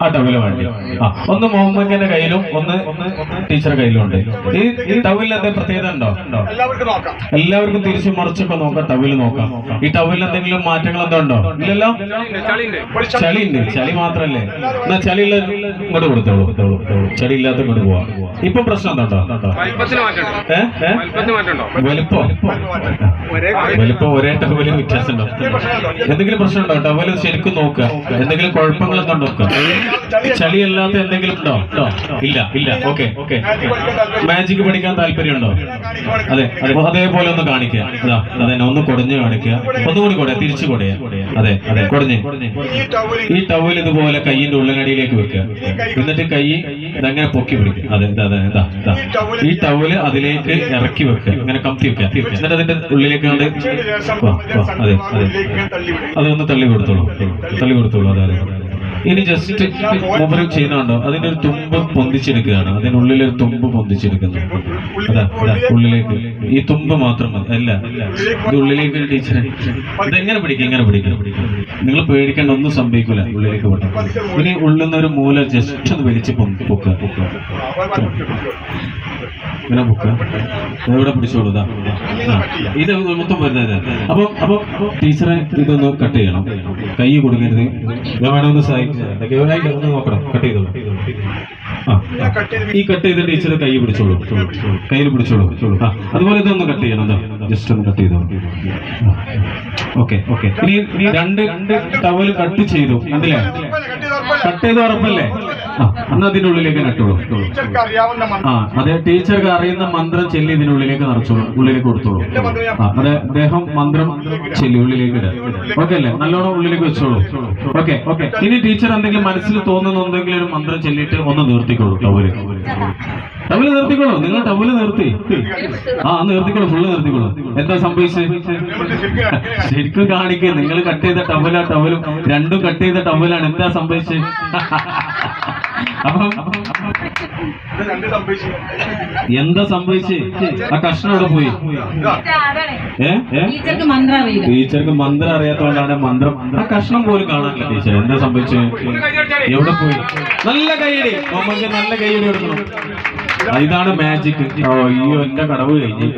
ആ ടവല് വേണ്ടി. ഒന്ന് മുഹമ്മദിന്റെ കയ്യിലും ഒന്ന് ടീച്ചറുടെ കയ്യിലും ഉണ്ട്. ഈ ടവലിന് എന്തെങ്കിലും പ്രത്യേകത ഉണ്ടോ? എല്ലാവർക്കും തിരിച്ചു മറിച്ചൊക്കെ നോക്കാം. ടവല് നോക്കാം. ഈ ടവലിന് എന്തെങ്കിലും മാറ്റങ്ങൾ എന്തോ ഉണ്ടോ? ഇല്ലല്ലോ. ചളി ഉണ്ട്. ചളി മാത്രല്ലേ? എന്നാ ചളിയുള്ള ഇങ്ങോട്ട് കൊടുത്തോളൂ. ചളി ഇല്ലാത്ത ഇങ്ങോട്ട് പോവാം. ഇപ്പൊ പ്രശ്നം എന്തോ? വലിപ്പം ഒരേ ടവലിന് വ്യത്യാസം ഉണ്ടോ? എന്തെങ്കിലും പ്രശ്നം ഉണ്ടോ? ടവല് ശരിക്കും നോക്കുക. എന്തെങ്കിലും കുഴപ്പങ്ങളൊക്കെ ഉണ്ടോ? ചളിയല്ലാത്ത എന്തെങ്കിലും ഉണ്ടോ? ഇല്ല ഇല്ല. Okay okay. മാജിക് പഠിക്കാൻ താല്പര്യമുണ്ടോ? അതെ അതേപോലെ ഒന്ന് കാണിക്കുക. അതെ ഒന്ന് കുടഞ്ഞ് കാണിക്കുക. ഒന്നുകൂടി കൊടയാ, തിരിച്ചു കൊടയാ. അതെ അതെ കുടഞ്ഞ്. ഈ ടവൽ ഇതുപോലെ കൈയിന്റെ ഉള്ളിനടിയിലേക്ക് വെക്കുക. എന്നിട്ട് കൈ ഇതങ്ങനെ പൊക്കി പിടിക്കുക. അതെ അതെ ഇതാ ഇതാ. ഈ ടവല് അതിലേക്ക് ഇറക്കി വെക്കുക. ഇങ്ങനെ കമത്തി വെക്കുക. എന്നിട്ട് അതിന്റെ ഉള്ളിലേക്ക് അതെ അതെ അതൊന്ന് തള്ളി കൊടുത്തോളൂ. അതെ അതെ. ഇനി ജസ്റ്റ് മൂപ്പര് ചെയ്യുന്നുണ്ടോ? അതിന്റെ ഒരു തുമ്പ് പൊന്തിച്ചെടുക്കുകയാണ്. അതിനുള്ളിലൊരു തുമ്പ് പൊന്തിച്ചെടുക്കുന്നു. അതാ ഉള്ളിലേക്ക് ഈ തുമ്പ് മാത്രം മതി. അല്ല ഇത് ഉള്ളിലേക്ക് ടീച്ചറെ ഇതെങ്ങനെ പിടിക്കും? ഇങ്ങനെ പിടിക്കും. നിങ്ങൾ പേടിക്കേണ്ട, ഒന്നും സംഭവിക്കില്ല. ഉള്ളിലേക്ക് പോട്ടെ. ഇനി ഉള്ളിൽ നിന്ന് ഒരു മൂല ജസ്റ്റ് ഒന്ന് വലിച്ച് പൊക്കുക. ഇങ്ങനെ പൊക്കുക. എവിടെ പിടിച്ചോളൂ. ഇത് മൊത്തം വരുന്നത്. അപ്പൊ ടീച്ചറെ ഇതൊന്ന് കട്ട് ചെയ്യണം. കൈ കൊടുക്കരുത്. ഞാൻ വേണമെന്ന് സഹായിക്കും. നോക്കണം. കട്ട് ചെയ്തോളൂ. ഈ കട്ട് ചെയ്ത ടീച്ചർ കൈ പിടിച്ചോളൂ. കയ്യിൽ പിടിച്ചോളൂ. അതുപോലെ ഇതൊന്ന് കട്ട് ചെയ്യണം. ജസ്റ്റ് ഒന്ന് കട്ട് ചെയ്തോളൂ. Okay okay. ഇനി രണ്ട് ടവല് കട്ട് ചെയ്തു. കണ്ടില്ലേ? കട്ട് ചെയ്ത് ഉറപ്പല്ലേ? അന്ന് അതിനുള്ളിലേക്ക് നട്ടോളൂ. അതെ ടീച്ചർക്ക് അറിയുന്ന മന്ത്രം ചെല്ലി ഇതിനുള്ളിലേക്ക് നിറച്ചോളൂ. ഉള്ളിലേക്ക് കൊടുത്തോളൂ. അതെ അദ്ദേഹം മന്ത്രം ചെല്ലി ഉള്ളിലേക്ക് ഇടുക. ഓക്കെ അല്ലേ? നല്ലോണം ഉള്ളിലേക്ക് വെച്ചോളൂ. Okay okay. ഇനി ടീച്ചർ എന്തെങ്കിലും മനസ്സിൽ തോന്നുന്നുണ്ടെങ്കിൽ ഒരു മന്ത്രം ചെല്ലിയിട്ട് ഒന്ന് നിർത്തിക്കോളൂ. ടവല് നിർത്തിക്കോളൂ. നിങ്ങൾ ടവല് നിർത്തി. നിർത്തിക്കോളൂ. ഫുള്ള് നിർത്തിക്കോളൂ. എന്താ സംഭവിച്ചത്? ശരിക്കും കാണിക്കുക. നിങ്ങൾ കട്ട് ചെയ്ത ടവലും രണ്ടും കട്ട് ചെയ്ത ടവലാണ്. എന്താ സംഭവിച്ചത്? എന്താ സംഭവിച്ചേ? ആ കഷ്ണം അവിടെ പോയി. ടീച്ചർക്ക് മന്ത്രം അറിയാത്തോണ്ടാണ് മന്ത്രം. ആ കഷ്ണം പോലും കാണാനില്ല. ടീച്ചർ എന്താ സംഭവിച്ചത്? എവിടെ പോയി? നല്ല കൈയടി. നമുക്ക് നല്ല കൈയടി കൊടുക്കണം. ഇതാണ് മാജിക്. അയ്യോ എന്റെ കടവ് കഴിഞ്ഞു.